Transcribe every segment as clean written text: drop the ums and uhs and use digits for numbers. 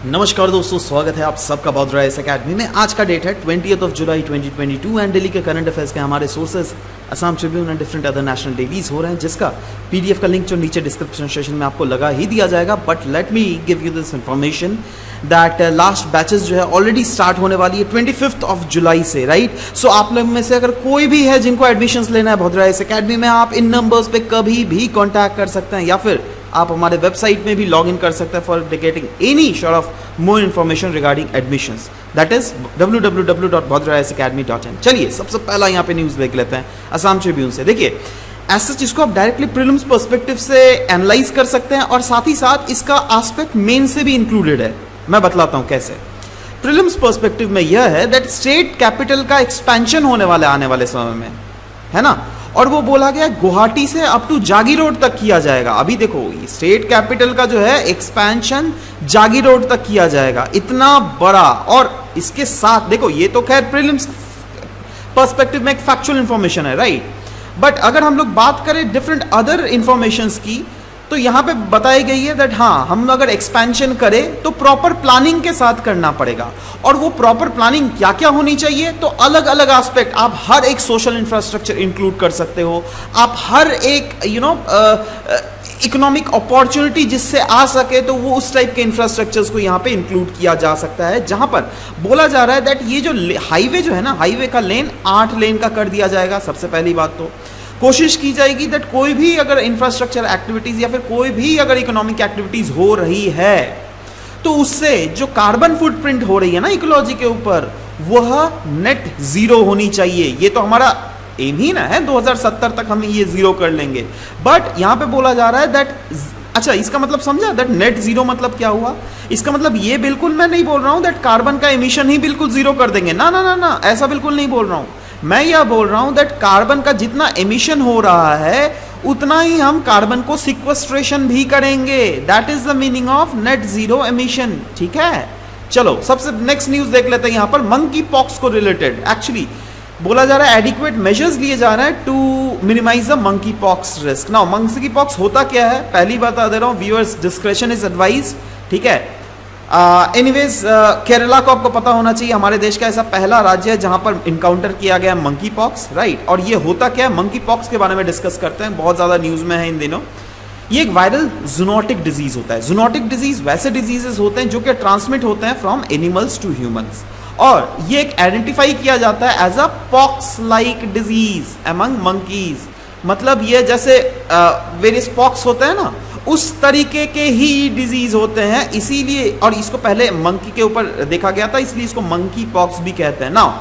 नमस्कार दोस्तों, स्वागत है आप सबका बॉदरा एस अकेडमी में। आज का डेट है 20 जुलाई 2022 एंड दिल्ली के करंट अफेयर्स के हमारे sources Assam Tribune and different other national dailies हो रहे हैं, जिसका पीडीएफ का लिंक जो नीचे डिस्क्रिप्शन सेक्शन में आपको लगा ही दिया जाएगा। But let me give you this information that last batches जो है ऑलरेडी स्टार्ट होने वाली है 25 जुलाई से, राइट। सो आप लोग में से अगर कोई भी है जिनको एडमिशन्स लेना है बॉदरा एस अकेडमी में, आप इन नंबर्स पे कभी भी कॉन्टैक्ट कर सकते हैं या फिर आप हमारे वेबसाइट में भी लॉग इन कर सकते हैं for getting any sort of more information regarding admissions, that is www.bodrasacademy.in। चलिए सबसे पहला यहाँ पे न्यूज़ देख लेते हैं असम ट्रिब्यून से। देखिए ऐसा चीज को आप डायरेक्टली प्रीलिम्स पर्सपेक्टिव से एनालाइज कर सकते हैं और साथ ही साथ इसका एस्पेक्ट मेन से भी इंक्लूडेड है। मैं बतलाता हूँ कैसे। प्रीलिम्स पर्सपेक्टिव में यह है दैट स्टेट कैपिटल का एक्सपेंशन होने वाला है आने वाले समय में, है ना। और वो बोला गया गुवाहाटी से अप टू जागी रोड तक किया जाएगा। अभी देखो स्टेट कैपिटल का जो है एक्सपेंशन जागी रोड तक किया जाएगा, इतना बड़ा। और इसके साथ देखो ये तो खैर प्रीलिम्स पर्सपेक्टिव में एक फैक्चुअल इंफॉर्मेशन है, राइट। बट अगर हम लोग बात करें डिफरेंट अदर इंफॉर्मेशंस की, तो यहां पे बताई गई है दैट हाँ, हम अगर एक्सपेंशन करें तो प्रॉपर प्लानिंग के साथ करना पड़ेगा। और वो प्रॉपर प्लानिंग क्या क्या होनी चाहिए, तो अलग अलग एस्पेक्ट, आप हर एक सोशल इंफ्रास्ट्रक्चर इंक्लूड कर सकते हो, आप हर एक इकोनॉमिक अपॉर्चुनिटी जिससे आ सके तो वो उस टाइप के इंफ्रास्ट्रक्चर्स को यहाँ पे इंक्लूड किया जा सकता है। जहां पर बोला जा रहा है दैट ये जो हाईवे जो है ना, हाईवे का लेन 8 लेन का कर दिया जाएगा। सबसे पहली बात तो कोशिश की जाएगी दैट कोई भी अगर इंफ्रास्ट्रक्चर एक्टिविटीज या फिर कोई भी अगर इकोनॉमिक एक्टिविटीज हो रही है तो उससे जो कार्बन फुटप्रिंट हो रही है ना इकोलॉजी के ऊपर, वह नेट जीरो होनी चाहिए। ये तो हमारा एम ही ना है, 2070 तक हम ये जीरो कर लेंगे। बट यहां पे बोला जा रहा है दैट, अच्छा इसका मतलब समझा दैट नेट जीरो मतलब क्या हुआ। इसका मतलब ये बिल्कुल मैं नहीं बोल रहा हूं दैट कार्बन का एमिशन ही बिल्कुल जीरो कर देंगे, ना ना ना ना, ऐसा बिल्कुल नहीं बोल रहा हूं। मैं यह बोल रहा हूं दैट कार्बन का जितना एमिशन हो रहा है उतना ही हम कार्बन को सिक्वेस्ट्रेशन भी करेंगे। That is the meaning of net zero emission, ठीक है। चलो सबसे नेक्स्ट न्यूज देख लेते हैं। यहां पर मंकी पॉक्स को रिलेटेड एक्चुअली बोला जा रहा है एडिक्वेट मेजर्स लिए जा रहे हैं to minimize the monkey pox risk. Now monkey pox होता क्या है, पहली बता दे रहा हूं, व्यूअर्स डिस्क्रेशन इज एडवाइज, ठीक है। एनीवेज केरला को आपको पता होना चाहिए, हमारे देश का ऐसा पहला राज्य है जहां पर इनकाउंटर किया गया मंकी पॉक्स, राइट। और ये होता क्या है, मंकी पॉक्स के बारे में डिस्कस करते हैं, बहुत ज्यादा न्यूज में है इन दिनों। ये एक वायरल जूनोटिक डिजीज होता है। जूनोटिक डिजीज वैसे डिजीजेस होते हैं जो कि ट्रांसमिट होते हैं फ्रॉम एनिमल्स टू ह्यूमंस, और ये एक आइडेंटिफाई किया जाता है as a pox like disease among monkeys. मतलब ये जैसे वेरियस पॉक्स होते हैं ना, उस तरीके के ही डिजीज होते हैं, इसीलिए। और इसको पहले मंकी के ऊपर देखा गया था, इसलिए इसको मंकी पॉक्स भी कहते हैं। नाउ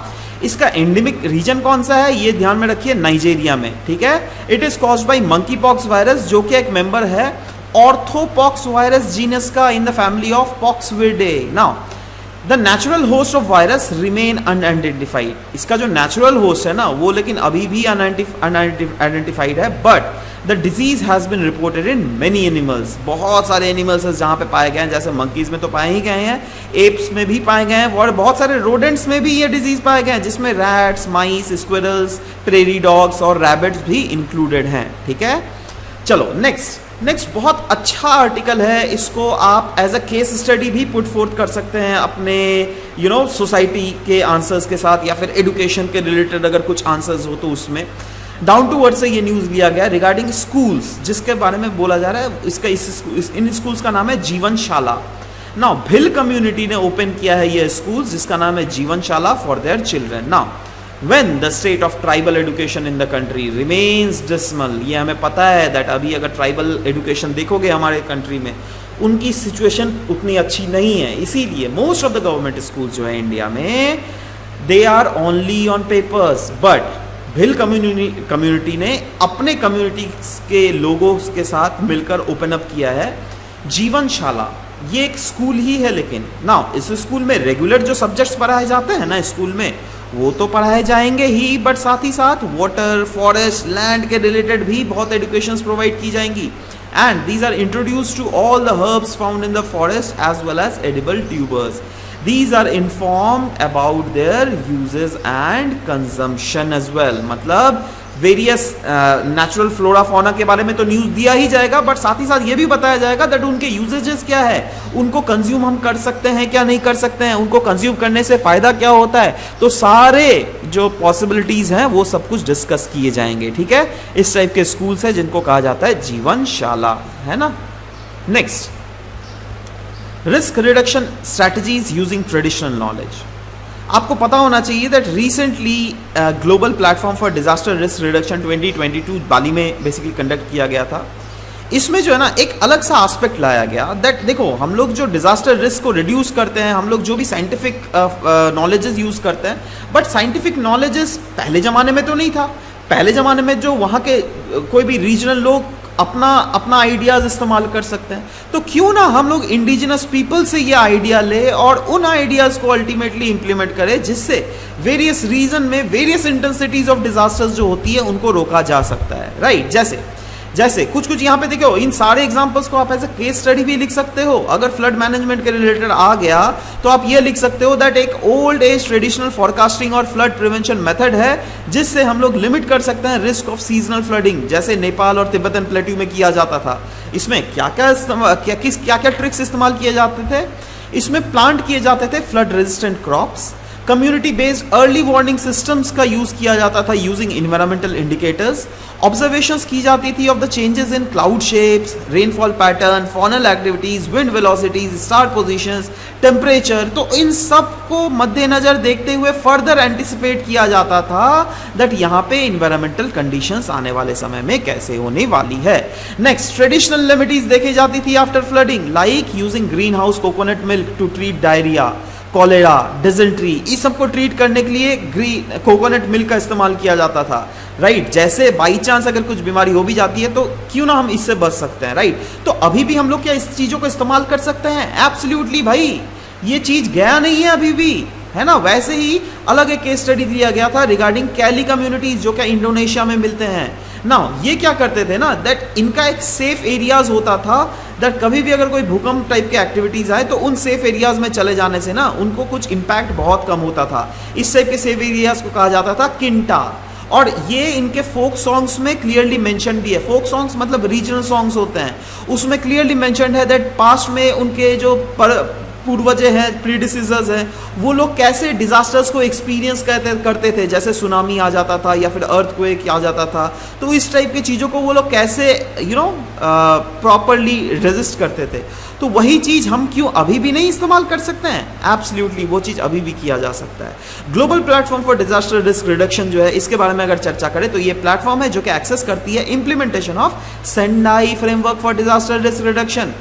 इसका एंडेमिक रीजन कौन सा है, ये ध्यान में रखिए, नाइजीरिया में, ठीक है। It is caused by monkey pox virus, जो कि एक मेंबर है ऑर्थोपॉक्स वायरस जीनस का in the family of Poxviridae. Now the natural host of virus remain unidentified. इसका जो नेचुरल होस्ट है ना वो लेकिन अभी भी अनआइडेंटिफाइड है। But the disease has been reported in many animals. बहुत सारे एनिमल्स है जहां पे पाए गए हैं, जैसे मंकीज में तो पाए ही गए हैं, एप्स में भी पाए गए हैं, और बहुत सारे रोडेंट्स में भी ये डिजीज पाए गए हैं, जिसमें रैट्स, माइस, स्क्विरल्स, प्रेरी डॉग्स और रैबिट्स भी इंक्लूडेड हैं, ठीक है। चलो नेक्स्ट बहुत अच्छा आर्टिकल है, इसको आप एज अ केस स्टडी भी पुट फोर्थ कर सकते हैं अपने सोसाइटी के आंसर्स के साथ, या फिर एजुकेशन के रिलेटेड अगर कुछ आंसर्स हो तो उसमें। डाउन टू वर्ड से ये न्यूज़ लिया गया रिगार्डिंग स्कूल्स, जिसके बारे में बोला जा रहा है इन स्कूल्स का नाम है जीवनशाला। नाउ भिल कम्युनिटी ने ओपन किया है ये स्कूल जिसका नाम है Jeevanshala for their children. Now when the state of tribal education in the country remains dismal, ये हमें पता है दैट अभी अगर ट्राइबल एजुकेशन देखोगे हमारे कंट्री में, उनकी सिचुएशन उतनी अच्छी नहीं है। इसीलिए most of the government school जो है इंडिया में, they are only on papers. But Bhil community ने अपने कम्युनिटी के लोगों के साथ मिलकर ओपन अप किया है जीवनशाला। ये एक स्कूल ही है, लेकिन नाउ इस स्कूल में रेगुलर जो सब्जेक्ट्स पढ़ाए जाते हैं ना स्कूल में, वो तो पढ़ाए जाएंगे ही, बट साथ ही साथ वाटर, फॉरेस्ट, लैंड के रिलेटेड भी बहुत एजुकेशंस प्रोवाइड की जाएंगी। And these are introduced to all the herbs found in the forest as well as edible tubers. These are informed about their uses and consumption as well। मतलब various natural flora fauna के बारे में तो news दिया ही जाएगा, but साथ ही साथ ये भी बताया जाएगा दैट उनके यूजेजेस क्या है, उनको कंज्यूम हम कर सकते हैं क्या नहीं कर सकते हैं, उनको कंज्यूम करने से फायदा क्या होता है। तो सारे जो पॉसिबिलिटीज हैं वो सब कुछ डिस्कस किए जाएंगे, ठीक है। इस टाइप के स्कूल्स है जिनको कहा जाता है जीवनशाला, है ना। Next, risk reduction strategies using traditional knowledge. आपको पता होना चाहिए that recently global platform for disaster risk reduction 2022 बाली में बेसिकली कंडक्ट किया गया था। इसमें जो है ना एक अलग सा एस्पेक्ट लाया गया दैट देखो, हम लोग जो डिजास्टर रिस्क को रिड्यूस करते हैं, हम लोग जो भी साइंटिफिक नॉलेजेस यूज करते हैं, बट साइंटिफिक नॉलेजेस पहले जमाने में तो नहीं था। पहले जमाने में जो वहाँ के कोई भी रीजनल लोग अपना आइडियाज इस्तेमाल कर सकते हैं, तो क्यों ना हम लोग इंडिजिनस पीपल से ये आइडिया ले और उन आइडियाज को अल्टीमेटली इंप्लीमेंट करें, जिससे वेरियस रीजन में वेरियस इंटेंसिटीज ऑफ डिजास्टर्स जो होती है उनको रोका जा सकता है, राइट। जैसे कुछ यहाँ पे देखो, इन सारे एग्जांपल्स को आप ऐसे केस स्टडी भी लिख सकते हो। अगर फ्लड मैनेजमेंट के रिलेटेड आ गया तो आप ये लिख सकते हो दैट एक ओल्ड एज ट्रेडिशनल फॉरकास्टिंग और फ्लड प्रिवेंशन मेथड है जिससे हम लोग लिमिट कर सकते हैं रिस्क ऑफ सीजनल फ्लडिंग, जैसे नेपाल और तिब्बतन प्लेट्यू में किया जाता था। इसमें क्या क्या ट्रिक्स इस्तेमाल किए जाते थे, इसमें प्लांट किए जाते थे flood resistant crops, community based early warning systems का यूज किया जाता था यूजिंग इन्वायरमेंटल इंडिकेटर्स, ऑब्जर्वेशंस की जाती थी of the changes in cloud shapes, rainfall pattern, faunal activities, wind velocities, star positions, temperature. तो इन सब को मद्देनजर देखते हुए फर्दर एंटिसिपेट किया जाता था दैट यहाँ पे इन्वायरमेंटल कंडीशंस आने वाले समय में कैसे होने वाली है। नेक्स्ट, ट्रेडिशनल रेमेडीज देखी जाती थी after flooding, like using green house coconut milk to treat diarrhoea, cholera, dysentery, इस सबको ट्रीट करने के लिए ग्रीन कोकोनट मिल्क का इस्तेमाल किया जाता था, राइट। जैसे बाई चांस अगर कुछ बीमारी हो भी जाती है तो क्यों ना हम इससे बच सकते हैं, राइट। तो अभी भी हम लोग क्या इस चीजों को इस्तेमाल कर सकते हैं? एब्सोल्युटली भाई, ये चीज गया नहीं है अभी भी, है ना। वैसे ही अलग एक केस स्टडी दिया गया था रिगार्डिंग कैली कम्युनिटीज जो क्या इंडोनेशिया में मिलते हैं ना। ये क्या करते थे ना दैट इनका एक सेफ एरियाज होता था दैट कभी भी अगर कोई भूकंप टाइप के एक्टिविटीज आए तो उन सेफ एरियाज में चले जाने से ना उनको कुछ इंपैक्ट बहुत कम होता था। इस टाइप के सेफ एरियाज को कहा जाता था किंटा, और ये इनके फोक सॉन्ग्स में क्लियरली मेंशन भी है। फोक सॉन्ग्स मतलब रीजनल सॉन्ग्स होते हैं, उसमें क्लियरली मेंशन है दैट पास्ट में उनके जो पूर्वज हैं, प्रीडिसीजर्स हैं, वो लोग कैसे डिजास्टर्स को एक्सपीरियंस करते थे, जैसे सुनामी आ जाता था या फिर अर्थक्वेक आ जाता था, तो इस टाइप की चीज़ों को वो लोग कैसे प्रॉपरली रेजिस्ट करते थे। तो वही चीज़ हम क्यों अभी भी नहीं इस्तेमाल कर सकते हैं? एब्सोल्युटली वो चीज़ अभी भी किया जा सकता है। Global platform for disaster risk reduction जो है, इसके बारे में अगर चर्चा करें तो ये प्लेटफॉर्म है जो कि एक्सेस करती है implementation of Sendai framework for disaster risk reduction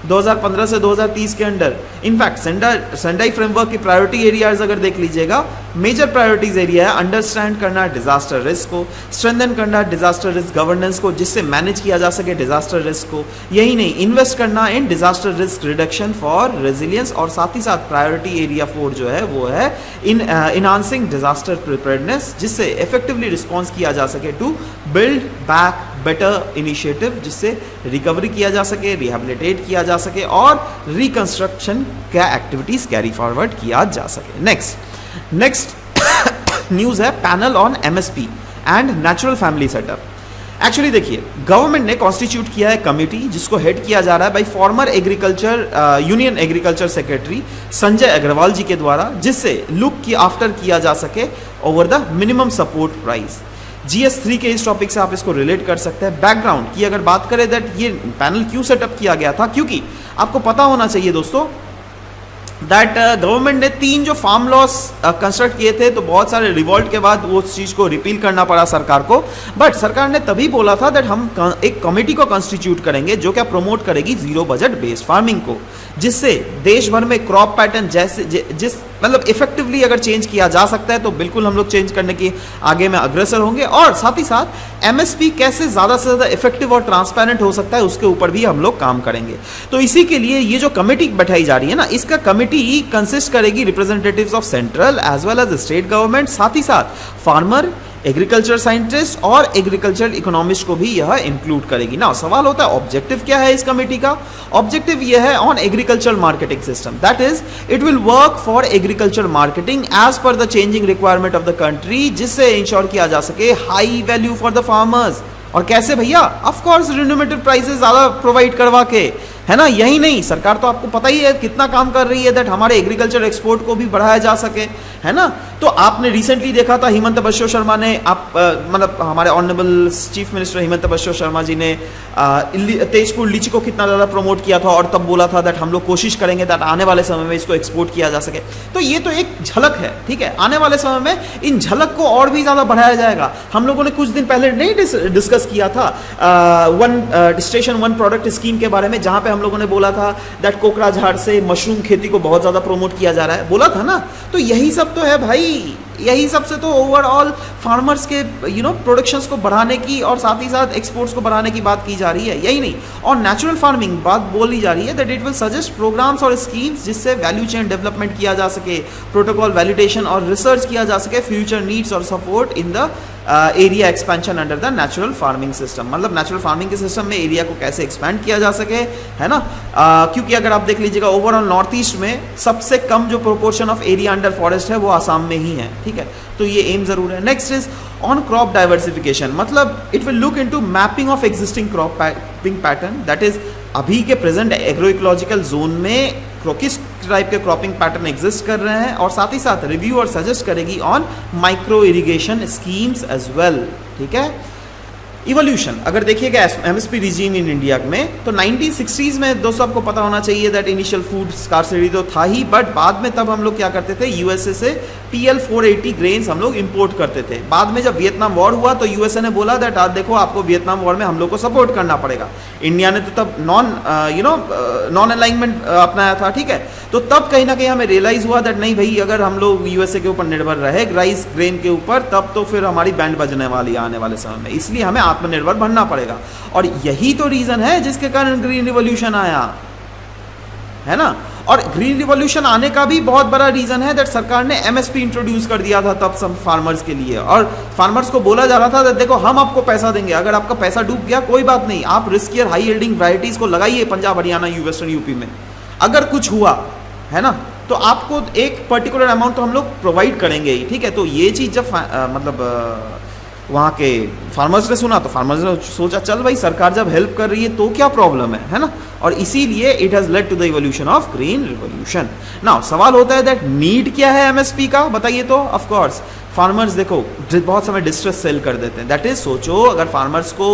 2015 से 2030 के अंडर। इनफैक्ट सेंडाई फ्रेमवर्क की प्रायोरिटी एरियाज अगर देख लीजिएगा, मेजर प्रायोरिटीज एरिया है अंडरस्टैंड करना डिजास्टर रिस्क को, स्ट्रेंथन करना डिजास्टर रिस्क गवर्नेंस को जिससे मैनेज किया जा सके डिजास्टर रिस्क को, यही नहीं इन्वेस्ट करना in disaster risk reduction for resilience, और साथ ही साथ प्रायोरिटी एरिया 4 जो है वो है इन इनहांसिंग डिजास्टर प्रिपेयर्डनेस, जिससे इफेक्टिवली रिस्पॉन्स किया जा सके to build back better initiative, जिससे रिकवरी किया जा सके, रिहेबिलिटेट किया जा सके और रिकंस्ट्रक्शन का एक्टिविटीज कैरी फॉरवर्ड किया जा सके। नेक्स्ट न्यूज है panel on MSP and natural family setup. Actually देखिए, गवर्नमेंट ने कॉन्स्टिट्यूट किया है कमिटी जिसको हेड किया जा रहा है by former union agriculture secretary Sanjay Agarwal ji के द्वारा, जिससे लुक की आफ्टर किया जा सके over the minimum support price. GS3 के इस टॉपिक से आप इसको रिलेट कर सकते हैं। बैकग्राउंड की अगर बात करें दैट ये पैनल क्यों सेटअप किया गया था, क्योंकि आपको पता होना चाहिए दोस्तों दैट गवर्नमेंट ने 3 जो फार्म लॉस कंस्ट्रक्ट किए थे, तो बहुत सारे रिवॉल्ट के बाद वो चीज़ को रिपील करना पड़ा सरकार को। बट सरकार ने तभी बोला था दैट हम एक कमेटी को कंस्टिट्यूट करेंगे जो क्या प्रमोट करेगी जीरो बजट बेस्ड फार्मिंग को, जिससे देश भर में क्रॉप पैटर्न जिस मतलब इफेक्टिवली अगर चेंज किया जा सकता है तो बिल्कुल हम लोग चेंज करने की आगे में अग्रसर होंगे, और साथ ही साथ एमएसपी कैसे ज़्यादा से ज़्यादा इफेक्टिव और ट्रांसपेरेंट हो सकता है उसके ऊपर भी हम लोग काम करेंगे। तो इसी के लिए ये जो कमेटी बैठाई जा रही है ना, इसका कमेटी कंसिस्ट करेगी representatives of central as well as state government, साथ ही साथ फार्मर, एग्रीकल्चर साइंटिस्ट और एग्रीकल्चर इकोनॉमिस्ट को भी यह इंक्लूड करेगी ना। सवाल होता है ऑब्जेक्टिव क्या है इस कमेटी का? ऑब्जेक्टिव यह है on agriculture marketing system, that is it will work for agriculture marketing as per the changing requirement of the country, जिससे इंश्योर किया जा सके high value for the farmers. और कैसे भैया? ऑफ कोर्स रिन्यूमेटिव प्राइसेस ज्यादा प्रोवाइड करवा के, है ना। यही नहीं, सरकार तो आपको पता ही है कितना काम कर रही है दैट हमारे एग्रीकल्चर एक्सपोर्ट को भी बढ़ाया जा सके, है ना। तो आपने रिसेंटली देखा था हिमंत बश्यो शर्मा ने मतलब हमारे honourable chief minister Himanta Biswa Sharma ji ने तेजपुर लीची को कितना ज़्यादा प्रमोट किया था, और तब बोला था दैट हम लोग कोशिश करेंगे दैट आने वाले समय में इसको एक्सपोर्ट किया जा सके। तो ये तो एक झलक है, ठीक है। आने वाले समय में इन झलक को और भी ज़्यादा बढ़ाया जाएगा। हम लोगों ने कुछ दिन पहले नहीं डिस्कस किया था one station one product scheme के बारे में, जहाँ पे हम लोगों ने बोला था दैट कोकराझार से मशरूम खेती को बहुत ज़्यादा प्रमोट किया जा रहा है, बोला था ना। तो यही सब तो है भाई, यही सबसे तो ओवरऑल फार्मर्स के प्रोडक्शंस को बढ़ाने की और साथ ही साथ एक्सपोर्ट्स को बढ़ाने की बात की जा रही है, यही नहीं। और नेचुरल फार्मिंग बात बोली जा रही है that it will suggest programmes और स्कीम्स जिससे वैल्यू चेन डेवलपमेंट किया जा सके, प्रोटोकॉल वैलिडेशन और रिसर्च किया जा सके, फ्यूचर नीड्स और support in the area expansion under the natural farming system. मतलब नेचुरल फार्मिंग के सिस्टम में एरिया को कैसे एक्सपेंड किया जा सके, है ना। क्योंकि अगर आप देख लीजिएगा ओवरऑल नॉर्थ ईस्ट में सबसे कम जो proportion of area under forest है वो आसाम में ही है, ठीक है। तो ये एम जरूर है। Next is on crop diversification, मतलब it will look into mapping of existing cropping pattern, that is अभी के प्रेजेंट एग्रो इकोलॉजिकल जोन में किस टाइप के क्रॉपिंग पैटर्न एग्जिस्ट कर रहे हैं, और साथ ही साथ रिव्यू और सजेस्ट करेगी on micro irrigation schemes as well, ठीक है। इवोल्यूशन अगर देखिएगा एमएसपी रिजीम इन इंडिया में, तो 1960s में दोस्तों आपको पता होना चाहिए दैट इनिशियल फूड स्कार्सिटी तो था ही, बट बाद में तब हम लोग क्या करते थे, यूएसए से PL 480 ग्रेन्स हम लोग इंपोर्ट करते थे। बाद में जब वियतनाम वॉर हुआ तो यूएसए ने बोला दैट आज देखो आपको वियतनाम वॉर में हम लोग को सपोर्ट करना पड़ेगा। इंडिया ने तो तब नॉन अलाइनमेंट अपनाया था, ठीक है। तो तब कहीं ना कहीं हमें रियलाइज हुआ दैट नहीं भाई, अगर हम लोग यूएसए के ऊपर निर्भर रहे राइस ग्रेन के ऊपर, तब तो फिर हमारी बैंड बजने वाली है आने वाले समय में, इसलिए हमें आत्मनिर्भर बनना पड़ेगा। और यही तो रीजन है जिसके कारण ग्रीन रिवॉल्यूशन आया, है ना। और ग्रीन रिवॉल्यूशन आने का भी बहुत बड़ा रीजन है दैट सरकार ने एमएसपी इंट्रोड्यूस कर दिया था तब सब फार्मर्स के लिए, और फार्मर्स को बोला जा रहा था देखो हम आपको पैसा देंगे, अगर आपका पैसा डूब गया कोई बात नहीं, आप रिस्कियर हाई यील्डिंग वैरायटीज को लगाइए पंजाब हरियाणा वेस्टर्न यूपी में, अगर कुछ हुआ, है ना, तो आपको एक पर्टिकुलर अमाउंट तो हम लोग प्रोवाइड करेंगे ही, ठीक है। तो ये चीज़ जब वहाँ के फार्मर्स ने सुना तो फार्मर्स ने सोचा चल भाई सरकार जब हेल्प कर रही है तो क्या प्रॉब्लम है ना। और इसीलिए it has led to the evolution of green revolution. Now सवाल होता है दैट नीड क्या है एमएसपी का, बताइए। तो ऑफ कोर्स फार्मर्स देखो बहुत समय डिस्ट्रेस सेल कर देते हैं, दैट इज सोचो अगर फार्मर्स को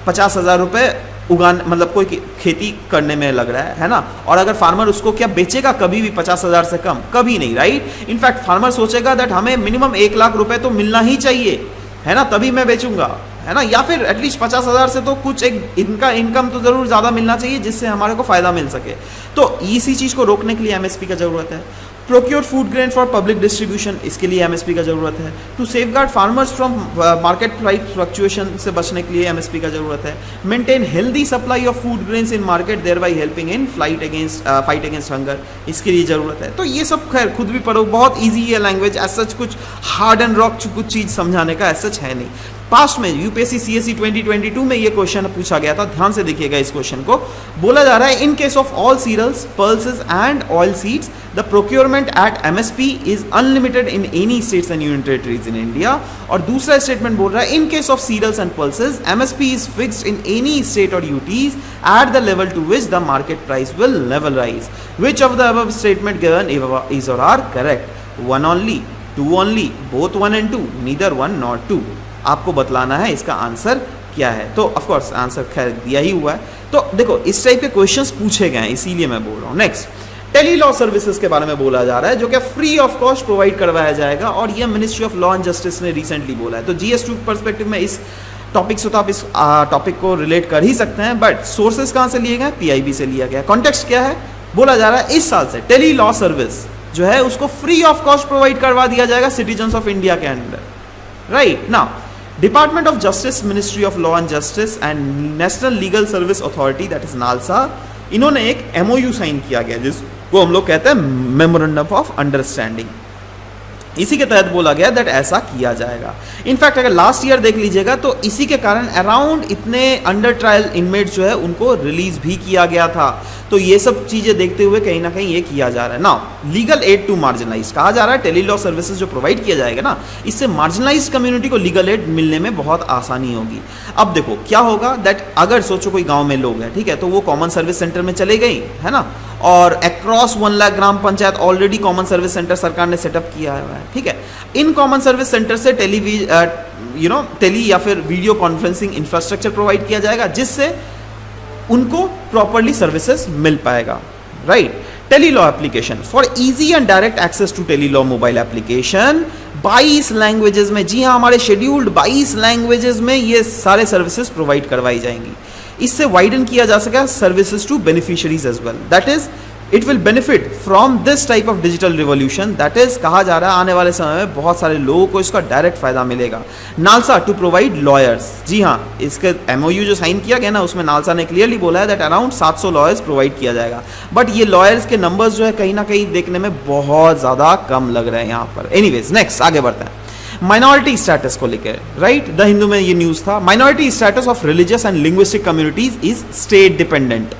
50,000 रुपये मतलब कोई खेती करने में लग रहा है ना, और अगर फार्मर उसको क्या बेचेगा कभी भी 50,000 से कम, कभी नहीं, राइट। इनफैक्ट फार्मर सोचेगा दैट हमें मिनिमम 1 लाख रुपए तो मिलना ही चाहिए, है ना, तभी मैं बेचूंगा, है ना, या फिर एटलीस्ट 50,000 से तो कुछ एक इनका इनकम तो जरूर ज़्यादा मिलना चाहिए जिससे हमारे को फ़ायदा मिल सके। तो इसी चीज़ को रोकने के लिए एमएसपी का ज़रूरत है। Procure food grain for public distribution, इसके लिए एमएसपी का ज़रूरत है। To safeguard farmers from market price fluctuation से बचने के लिए एमएसपी का ज़रूरत है। Maintain healthy supply of food grains in market thereby helping in fight against hunger, इसके लिए ज़रूरत है। तो ये सब खैर खुद भी पढ़ो, बहुत ईजी है लैंग्वेज, एज सच कुछ हार्ड एंड रॉक कुछ चीज़ समझाने का एज सच है नहीं। पास्ट में यूपीएससी सीएससी 2022 में ये क्वेश्चन पूछा गया था, ध्यान से देखिएगा इस क्वेश्चन को। बोला जा रहा है in case of all cereals pulses and oil seeds the procurement at MSP is unlimited in any states and union territories in India. और दूसरा स्टेटमेंट बोल रहा है in case of cereals and pulses MSP is fixed in any state और UTs at the level to which the market price will never rise. Which of the above statement given is और are correct? 1 only, 2 only, both 1 and 2, neither 1 nor 2। आपको बतलाना है इसका answer क्या है। तो of course answer खैर दिया ही हुआ है। तो देखो इस टाइप के क्वेश्चंस पूछे गए हैं, इसीलिए मैं बोल रहा हूँ। नेक्स्ट टेली लॉ सर्विसेज के बारे में बोला जा रहा है जो कि फ्री ऑफ कॉस्ट प्रोवाइड करवाया जाएगा, और यह ministry of law and justice ने रिसेंटली बोला है। तो GS2 परस्पेक्टिव में इस टॉपिक से तो आप इस टॉपिक को रिलेट कर ही सकते हैं, बट सोर्सेज कहाँ से लिए गए? PIB से लिया गया। कॉन्टेक्स्ट क्या है? बोला जा रहा है इस साल से टेली लॉ सर्विस जो है उसको फ्री ऑफ कॉस्ट प्रोवाइड करवा दिया जाएगा सिटीजन्स ऑफ इंडिया के अंदर, right. Now department of justice, ministry of law and justice and national legal service authority that is NALSA, इन्होंने एक MOU साइन किया गया जिसको हम लोग कहते हैं मेमोरेंडम ऑफ अंडरस्टैंडिंग। इसी के तहत बोला गया दैट ऐसा किया जाएगा। इनफैक्ट अगर लास्ट ईयर देख लीजिएगा तो इसी के कारण अराउंड इतने अंडर ट्रायल इनमेट्स जो है उनको रिलीज भी किया गया था। तो ये सब चीजें देखते हुए कहीं ना कहीं ये किया जा रहा है। Now legal aid to marginalize कहा जा रहा है, टेली लॉ सर्विसेज जो प्रोवाइड किया जाएगा ना, इससे मार्जिनलाइज कम्युनिटी को लीगल एड मिलने में बहुत आसानी होगी। अब देखो क्या होगा दैट अगर सोचो कोई गांव में लोग हैं, ठीक है, तो वो कॉमन सर्विस सेंटर में चले गई है ना, और across 1 lakh gram panchayat already common service centre सरकार ने सेटअप किया है, ठीक है। इन कॉमन सर्विस सेंटर से टेली या फिर वीडियो कॉन्फ्रेंसिंग इंफ्रास्ट्रक्चर प्रोवाइड किया जाएगा, जिससे उनको प्रॉपरली सर्विसेज मिल पाएगा, right. Tele law application for easy and direct access to tele law mobile application 22 languages में, जी हाँ, हमारे शेड्यूल्ड 22 लैंग्वेजेस में ये सारे सर्विसेज प्रोवाइड करवाई जाएंगी। इससे वाइडन किया जा सका services to beneficiaries as well, that is it will benefit from this type of digital revolution, that is कहा जा रहा है आने वाले समय में बहुत सारे लोगों को इसका डायरेक्ट फायदा मिलेगा। नालसा टू प्रोवाइड लॉयर्स, जी हाँ, इसके एमओयू जो साइन किया गया ना उसमें नालसा ने क्लियरली बोला है दैट अराउंड 700 लॉयर्स प्रोवाइड किया जाएगा। बट ये लॉयर्स के नंबर्स जो है कहीं ना कहीं देखने में बहुत ज्यादा कम लग रहे हैं यहाँ पर। एनीवेज नेक्स्ट आगे बढ़ते हैं। माइनॉरिटी स्टेटस को लेकर, राइट, द हिंदू में ये न्यूज था, minority status of religious and linguistic communities is state dependent.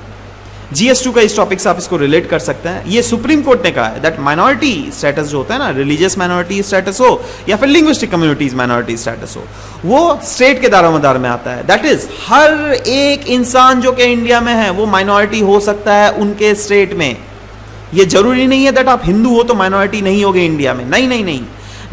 GS2 का इस टॉपिक से आप इसको रिलेट कर सकते हैं। ये सुप्रीम कोर्ट ने कहा है दैट माइनॉरिटी स्टेटस जो होता है ना, रिलीजियस माइनॉरिटी स्टेटस हो या फिर लिंग्विस्टिक कम्युनिटीज माइनॉरिटी स्टेटस हो, वो स्टेट के दारोमदार में आता है। दैट इज हर एक इंसान जो कि इंडिया में है वो माइनॉरिटी हो सकता है उनके स्टेट में। ये जरूरी नहीं है दैट आप हिंदू हो तो माइनॉरिटी नहीं होगे इंडिया में, नहीं नहीं नहीं।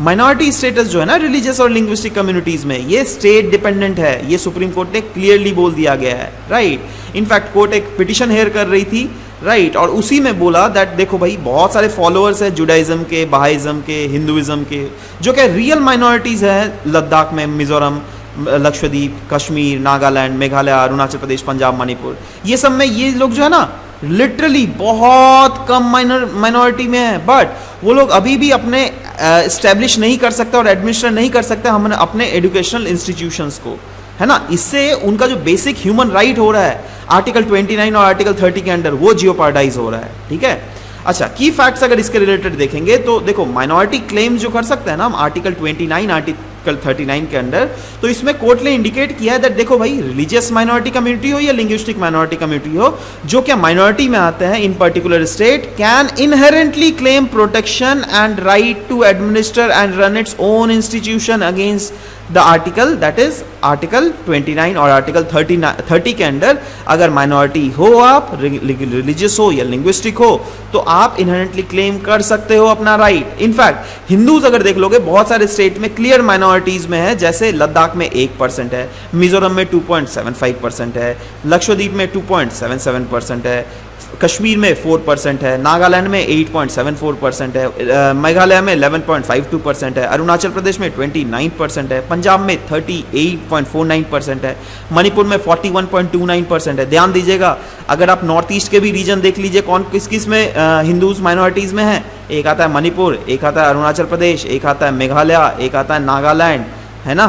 माइनॉरिटी स्टेटस जो है ना रिलीजियस और लिंग्विस्टिक कम्युनिटीज में, ये स्टेट डिपेंडेंट है, ये सुप्रीम कोर्ट ने क्लियरली बोल दिया गया है, राइट। इनफैक्ट कोर्ट एक पिटिशन हेयर कर रही थी, राइट, और उसी में बोला दैट देखो भाई बहुत सारे फॉलोअर्स हैं जुडाइज्म के, बहाइज्म के, हिंदुइज्म के, जो कि रियल माइनॉरिटीज हैं लद्दाख में, मिजोरम, लक्षद्वीप, कश्मीर, नागालैंड, मेघालय, अरुणाचल प्रदेश, पंजाब, मणिपुर, ये सब में ये लोग जो है ना लिटरली बहुत कम माइनॉरिटी में है, बट वो लोग अभी भी अपने एस्टेब्लिश नहीं कर सकते और एडमिनिस्ट्रेट नहीं कर सकते हम अपने एजुकेशनल इंस्टीट्यूशंस को, है ना। इससे उनका जो बेसिक ह्यूमन राइट हो रहा है आर्टिकल 29 और आर्टिकल 30 के अंडर, वो जियोपार्डाइज हो रहा है, ठीक है। अच्छा, की फैक्ट्स अगर इसके रिलेटेड देखेंगे तो देखो माइनॉरिटी क्लेम्स जो कर सकते हैं ना हम आर्टिकल 29 आर्टिकल 39 के अंडर, तो इसमें कोर्ट ने इंडिकेट किया है दैट देखो भाई रिलीजियस माइनॉरिटी कम्युनिटी हो या लिंग्विस्टिक माइनॉरिटी कम्युनिटी हो, जो क्या माइनॉरिटी में आते हैं in particular state, can inherently claim protection and right to administer and run its own institution against the article, that is article 29 और आर्टिकल 30 के अंडर। अगर माइनॉरिटी हो आप, रिलीजियस हो या लिंग्विस्टिक हो, तो आप इनहेरेंटली क्लेम कर सकते हो अपना राइट। इनफैक्ट हिंदूज अगर देख लोगे बहुत सारे स्टेट में क्लियर माइनॉरिटीज में है, जैसे लद्दाख में 1% है, मिजोरम में 2.75% है, लक्षद्वीप में 2.77% है, कश्मीर में 4% है, नागालैंड में 8.74% है, मेघालय में 11.52% है, अरुणाचल प्रदेश में 29% है, पंजाब में 38.49% है, मणिपुर में 41.29% है। ध्यान दीजिएगा, अगर आप नॉर्थ ईस्ट के भी रीजन देख लीजिए कौन किस किस में हिंदूज माइनॉरिटीज में है, एक आता है मणिपुर, एक आता है अरुणाचल प्रदेश, एक आता है मेघालय, एक आता है नागालैंड, है ना।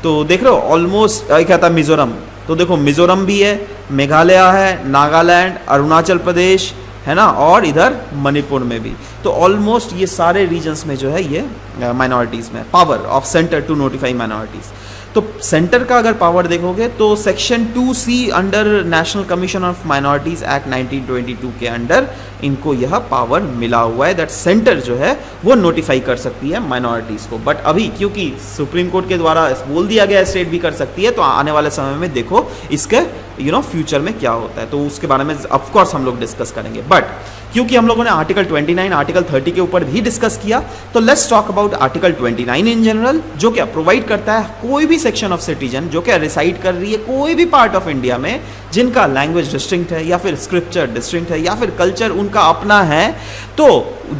तो देख रहे हो ऑलमोस्ट, एक आता है मिजोरम, तो देखो मिजोरम भी है, मेघालय है, नागालैंड, अरुणाचल प्रदेश, है ना, और इधर मणिपुर में भी। तो ऑलमोस्ट ये सारे रीजन्स में जो है ये माइनॉरिटीज़ में power of centre to notify minorities. तो सेंटर का अगर पावर देखोगे तो section 2C under national commission of minorities act 1922 के अंडर इनको यह पावर मिला हुआ है दैट सेंटर जो है वो नोटिफाई कर सकती है माइनॉरिटीज को। बट अभी क्योंकि सुप्रीम कोर्ट के द्वारा बोल दिया गया स्टेट भी कर सकती है, तो आने वाले समय में देखो इसके फ्यूचर में क्या होता है, तो उसके बारे में ऑफकोर्स हम लोग डिस्कस करेंगे। बट क्योंकि हम लोगों ने आर्टिकल 29 आर्टिकल 30 के ऊपर भी डिस्कस किया, तो let's talk about article 29 in general, जो क्या प्रोवाइड करता है कोई भी सेक्शन ऑफ सिटीजन जो क्या रिसाइड कर रही है कोई भी पार्ट ऑफ इंडिया में, जिनका लैंग्वेज डिस्टिंक्ट है या फिर स्क्रिप्चर डिस्टिंक्ट है या फिर कल्चर उनका अपना है, तो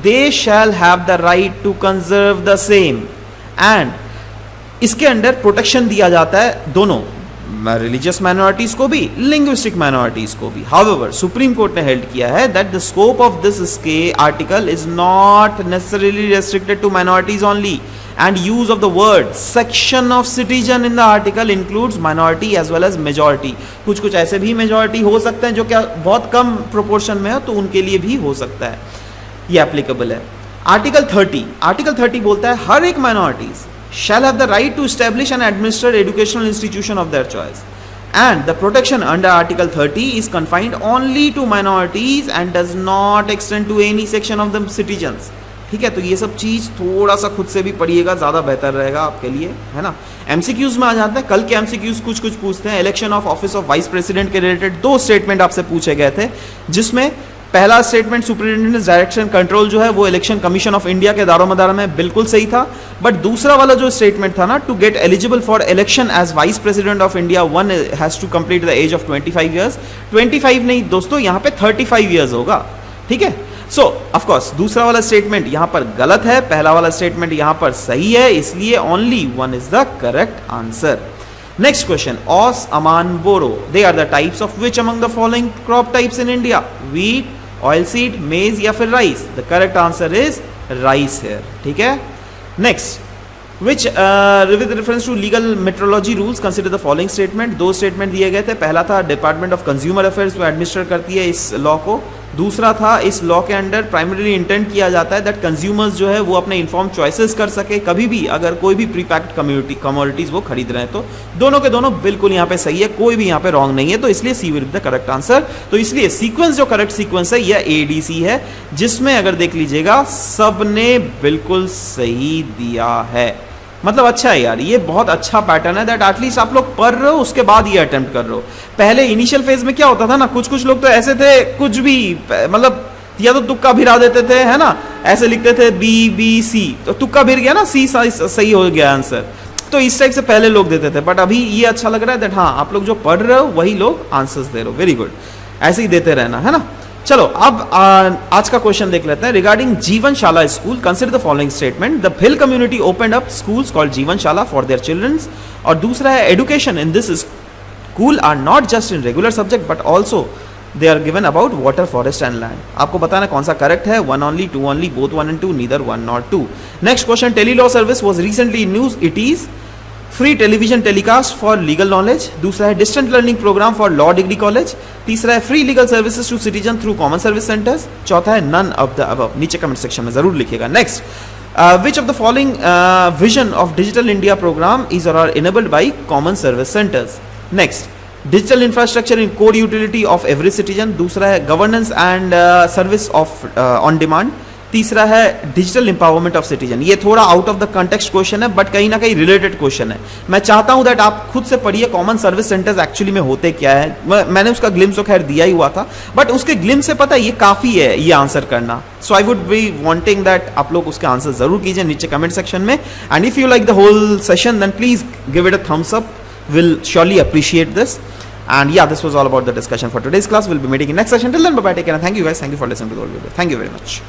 they shall have the right to conserve the same. And इसके अंडर प्रोटेक्शन दिया जाता है दोनों रिलीजियस माइनॉरिटीज को भी, लिंग्विस्टिक माइनॉरिटीज को भी। हाउएवर सुप्रीम कोर्ट ने हेल्ड किया है that the scope of this article is not necessarily restricted to minorities only, and use of the word section of citizen in the article includes minority as well as majority। कुछ कुछ ऐसे भी majority हो सकते हैं जो क्या बहुत कम proportion में है, तो उनके लिए भी हो सकता है, ये applicable है। आर्टिकल 30 बोलता है हर एक minorities shall have the right to establish and administer educational institution of their choice, and the protection under Article 30 is confined only to minorities and does not extend to any section of the citizens. ठीक है, तो ये सब चीज थोड़ा सा खुद से भी पढ़िएगा, ज्यादा बेहतर रहेगा आपके लिए, है ना। एमसीक्यूज में आ जाते हैं। कल के एमसीक्यूज कुछ पूछते हैं। Election of office of vice president के रिलेटेड 2 स्टेटमेंट आपसे पूछे गए थे, जिसमें पहला स्टेटमेंट सुपरिटेंडेंस डायरेक्शन कंट्रोल जो है वो इलेक्शन कमीशन ऑफ इंडिया के दारोमदार में बिल्कुल सही था, बट दूसरा वाला जो स्टेटमेंट था ना, to get eligible for election as vice president of India one has to complete the age of 25 years. 25 नहीं दोस्तों, यहाँ पे 35 ईयर्स होगा, ठीक है। सो ऑफ कोर्स दूसरा वाला स्टेटमेंट यहाँ पर गलत है, पहला वाला स्टेटमेंट यहाँ पर सही है, इसलिए only 1 is the correct answer. Next question, Aus, Aman, Boro, they are the types of which among the following crop types in India? Wheat, oil seed, maize या फिर rice? The correct answer is rice है, ठीक है। Next, which with reference to legal metrology rules consider the following statement? 2 statement दिए गए थे। पहला था डिपार्टमेंट ऑफ कंज्यूमर अफेयर्स वो एडमिनिस्टर करती है इस लॉ को। दूसरा था इस लॉ के अंडर प्राइमरीली इंटेंट किया जाता है दैट कंज्यूमर्स जो है वो अपने इन्फॉर्म चॉइसेस कर सके कभी भी, अगर कोई भी प्री पैक्ड कमोडिटीज वो खरीद रहे हैं। तो दोनों के दोनों बिल्कुल यहाँ पे सही है, कोई भी यहाँ पे रॉन्ग नहीं है, तो इसलिए C will be the correct answer. तो इसलिए सीक्वेंस जो करेक्ट सीक्वेंस है यह एडीसी है, जिसमें अगर देख लीजिएगा सबने बिल्कुल सही दिया है। मतलब अच्छा है यार, ये बहुत अच्छा पैटर्न है दैट एटलीस्ट आप लोग पढ़ रहे हो उसके बाद ये अटेम्प्ट कर रहे हो। पहले इनिशियल फेज में क्या होता था ना, कुछ लोग तो ऐसे थे, कुछ भी मतलब या तो तुक्का भिरा देते थे, है ना, ऐसे लिखते थे B तो तुक्का भिर गया ना, सी सही हो गया आंसर। तो इस टाइप से पहले लोग देते थे, बट अभी ये अच्छा लग रहा है दैट हाँ आप लोग जो पढ़ रहे हो वही लोग आंसर्स दे रहे हो। वेरी गुड, ऐसे ही देते रहना, है ना। चलो अब आज का क्वेश्चन देख लेते हैं। Regarding Jeevanshala school, consider the following statement? The Bhil community opened up schools called Jeevanshala for their childrens. और दूसरा है education in this school are not just in regular subject but also they are given about water, forest and land. आपको बताना कौन सा correct है, 1 only, 2 only, both 1 and 2, neither 1 nor 2। Next question, tele law service was recently in news, it is free television telecast for legal knowledge. दूसरा है distant learning programme for law degree college. तीसरा है free legal services to citizen through common service centres. चौथा है none of the above. नीचे comment section में जरूर लिखिएगा। Next, which of the following vision of digital India programme is और are enabled by common service centres? Next, digital infrastructure in core utility of every citizen. दूसरा है governance and service of on demand. तीसरा है digital empowerment of citizen. ये थोड़ा out of the context question है but कहीं ना कहीं रिलेटेड क्वेश्चन है। मैं चाहता हूं दैट आप खुद से पढ़िए कॉमन सर्विस सेंटर्स एक्चुअली में होते क्या है। मैंने उसका ग्लिम्स तो खैर दिया ही हुआ था, बट उसके ग्लिम्स से पता है ये काफी है ये आंसर करना। So I would be wanting that आप लोग उसके आंसर जरूर कीजिए नीचे कमेंट सेक्शन में। And if you like the whole session then please give it a thumbs up, will surely appreciate this. And yeah, this was all about the discussion for today's class. We'll be meeting in next session. Till then, bye bye, take care, and thank you guys. Thank you for listening to the whole video. Thank you very much.